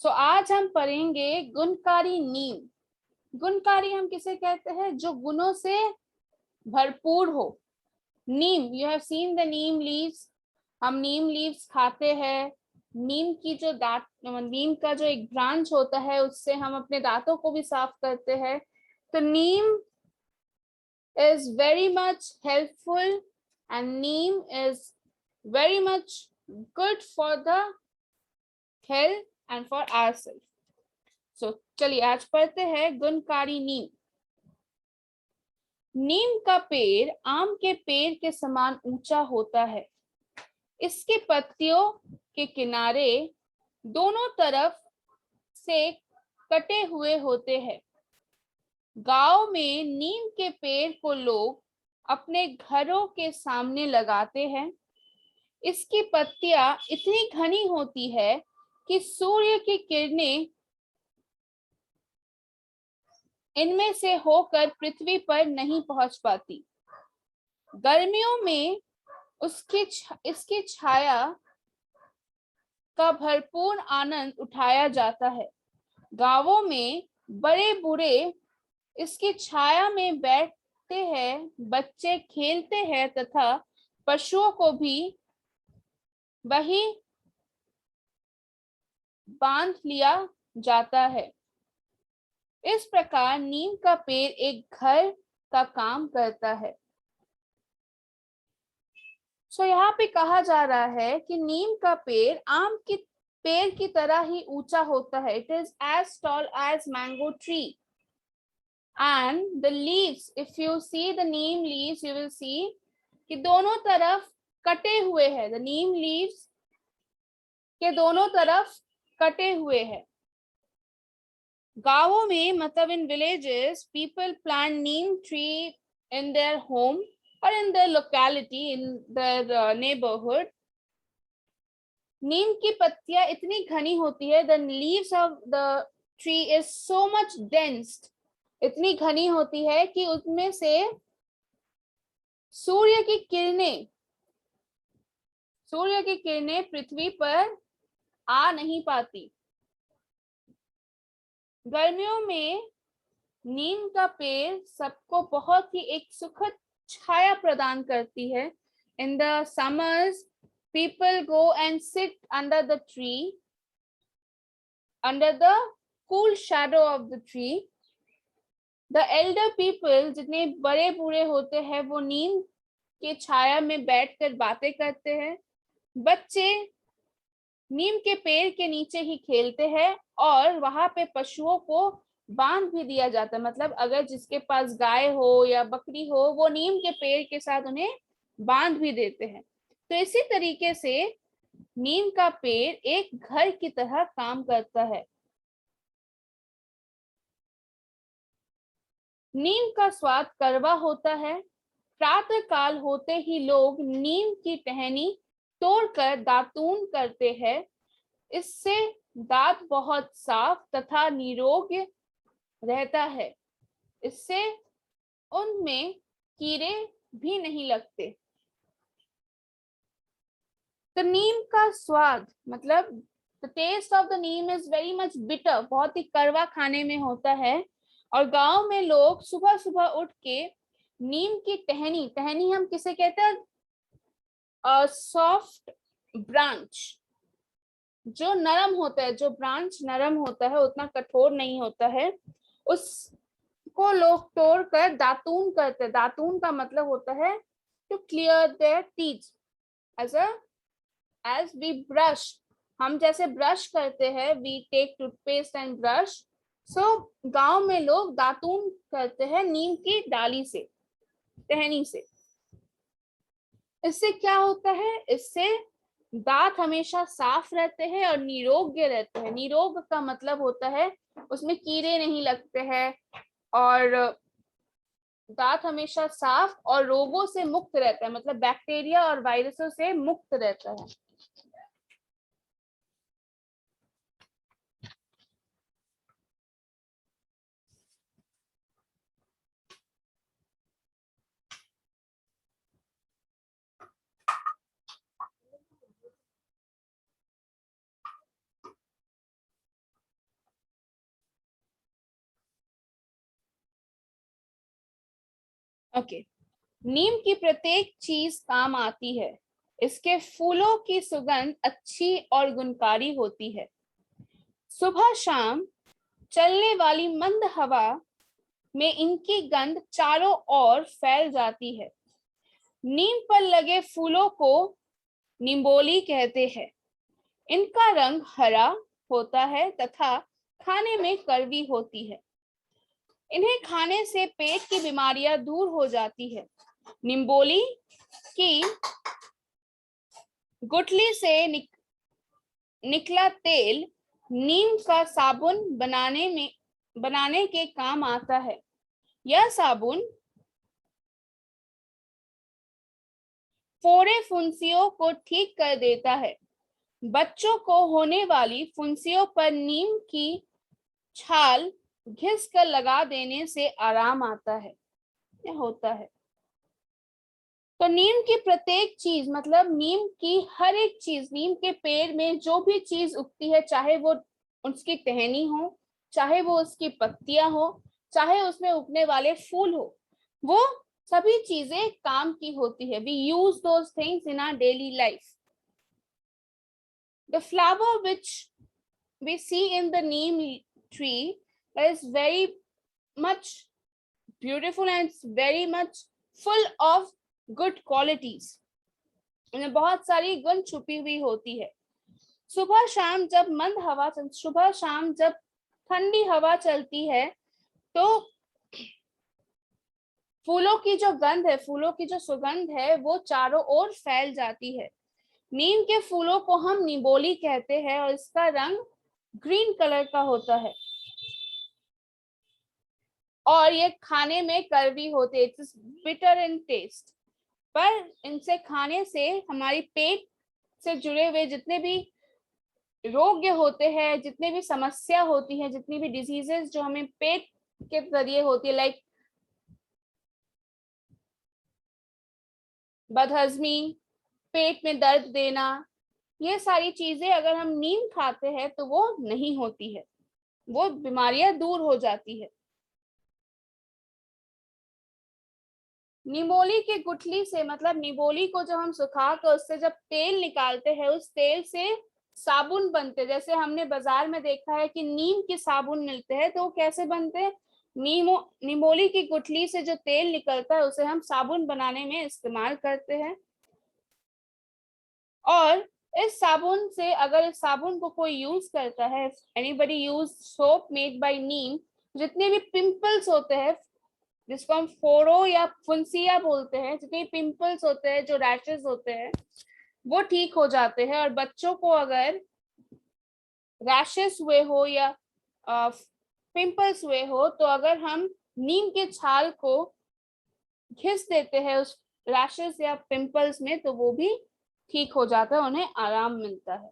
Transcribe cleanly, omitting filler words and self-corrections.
आज हम पढ़ेंगे गुणकारी नीम। गुणकारी हम किसे कहते हैं? जो गुणों से भरपूर हो। Neem, you have seen the neem leaves. हम नीम लीव्स खाते हैं। नीम की जो नीम का जो एक ब्रांच होता है उससे हम अपने दांतों को भी साफ करते हैं। तो नीम is very much helpful and neem is very much good for the health and for ourselves. So चलिए आज पढ़ते हैं गुणकारी नीम। नीम का पेड़ आम के पेड़ के समान ऊंचा होता है। इसके पत्तियों के किनारे दोनों तरफ से कटे हुए होते हैं। गांव में नीम के पेड़ को लोग अपने घरों के सामने लगाते हैं। इसकी पत्तियां इतनी घनी होती है कि सूर्य की किरणें इनमें से होकर पृथ्वी पर नहीं पहुंच पाती। गर्मियों में इसकी छाया का भरपूर आनंद उठाया जाता है। गांवों में बड़े बूढ़े इसकी छाया में बैठते हैं, बच्चे खेलते हैं तथा पशुओं को भी वही बांध लिया जाता है। इस प्रकार नीम का पेड़ एक घर का काम करता है। यहाँ पे कहा जा रहा है कि नीम का पेड़ आम की पेड़ की तरह ही ऊंचा होता है। It is as tall as mango tree and the leaves, if you see the neem leaves you will see कि दोनों तरफ कटे हुए हैं। द नीम लीव्स के दोनों तरफ कटे हुए हैं। गांवों में मतलब in villages people plant Neem tree in their home or in their locality, in their neighborhood. नीम की पत्तियां इतनी घनी होती है, the leaves of the tree is so much dense, इतनी घनी होती है कि उसमें से सूर्य की किरणें पृथ्वी पर आ नहीं पाती। गर्मियों में नीम का पेड़ सबको बहुत ही एक सुखद छाया प्रदान करती है। In the summers, people go and sit under the tree, under the cool shadow of the tree. The elder people, जितने बड़े बूढ़े होते हैं, वो नीम के छाया में बैठकर बातें करते हैं। बच्चे नीम के पेड़ के नीचे ही खेलते हैं और वहां पे पशुओं को बांध भी दिया जाता है। मतलब अगर जिसके पास गाय हो या बकरी हो, वो नीम के पेड़ के साथ उन्हें बांध भी देते हैं। तो इसी तरीके से नीम का पेड़ एक घर की तरह काम करता है। नीम का स्वाद कड़वा होता है। प्रातः काल होते ही लोग नीम की टहनी तोड़कर दातून करते हैं। इससे दांत बहुत साफ तथा निरोग रहता है। इससे उनमें कीड़े भी नहीं लगते। तो नीम का स्वाद मतलब the taste of the neem is very much bitter, बहुत ही कड़वा खाने में होता है। और गांव में लोग सुबह सुबह उठ के नीम की टहनी हम किसे कहते हैं? सॉफ्ट ब्रांच, जो नरम होता है, जो ब्रांच नरम होता है, उतना कठोर नहीं होता है, उसको लोग तोड़कर दातून करते हैं। दातून का मतलब होता है to clear their teeth as we brush। हम जैसे ब्रश करते हैं, we take toothpaste and brush, so गांव में लोग दातून करते हैं नीम की डाली से, टहनी से। इससे क्या होता है? इससे दांत हमेशा साफ रहते हैं और निरोग्य रहते हैं। निरोग का मतलब होता है उसमें कीड़े नहीं लगते हैं और दांत हमेशा साफ और रोगों से मुक्त रहता है, मतलब बैक्टीरिया और वायरसों से मुक्त रहता है। ओके, नीम की प्रत्येक चीज काम आती है। इसके फूलों की सुगंध अच्छी और गुणकारी होती है। सुबह शाम चलने वाली मंद हवा में इनकी गंध चारों ओर फैल जाती है। नीम पर लगे फूलों को निम्बोली कहते हैं। इनका रंग हरा होता है तथा खाने में कड़वी होती है। इन्हें खाने से पेट की बीमारियां दूर हो जाती है। निम्बोली की गुठली से निकला तेल नीम का साबुन बनाने के काम आता है। यह साबुन फोड़े फुंसियों को ठीक कर देता है। बच्चों को होने वाली फुंसियों पर नीम की छाल घिस कर लगा देने से आराम आता है, यह होता है। तो नीम की प्रत्येक चीज मतलब नीम की हर एक चीज, नीम के पेड़ में जो भी चीज उगती है, चाहे वो उसकी टहनी हो, चाहे वो उसकी पत्तियां हो, चाहे उसमें उगने वाले फूल हो, वो सभी चीजें काम की होती है। We use those things in our daily life. The flower which we see in the neem tree is very much beautiful and it's very much full of good qualities. इनमें बहुत सारी गुण छुपी हुई होती है। सुबह शाम जब ठंडी हवा चलती है तो फूलों की जो गंध है, फूलों की जो सुगंध है, वो चारों ओर फैल जाती है। नीम के फूलों को हम निबोली कहते हैं और इसका रंग ग्रीन कलर का होता है और ये खाने में कड़वी होते हैं। It's bitter in taste. पर इनसे खाने से हमारी पेट से जुड़े हुए जितने भी रोग होते हैं, जितने भी समस्या होती है, जितनी भी डिजीजेस जो हमें पेट के जरिए होती है, लाइक बदहजमी, पेट में दर्द देना, ये सारी चीजें अगर हम नीम खाते हैं तो वो नहीं होती है, वो बीमारियां दूर हो जाती है। निमोली की गुठली से मतलब निमोली को जब हम सुखा कर उससे जब तेल निकालते हैं, उस तेल से साबुन बनते। जैसे हमने बाजार में देखा है कि नीम के साबुन मिलते हैं, तो कैसे बनते हैं? निमोली की गुठली से जो तेल निकलता है उसे हम साबुन बनाने में इस्तेमाल करते हैं। और इस साबुन से, अगर इस साबुन को कोई यूज करता है, anybody use soap made by neem, जितने भी पिंपल्स होते हैं जिसको हम फोड़ो या फुंसिया बोलते हैं, जितने पिंपल्स होते हैं, जो रैशेस होते हैं, वो ठीक हो जाते हैं। और बच्चों को अगर रैशेस हुए हो या पिंपल्स हुए हो तो अगर हम नीम के छाल को घिस देते हैं उस रैशेस या पिंपल्स में, तो वो भी ठीक हो जाता है, उन्हें आराम मिलता है।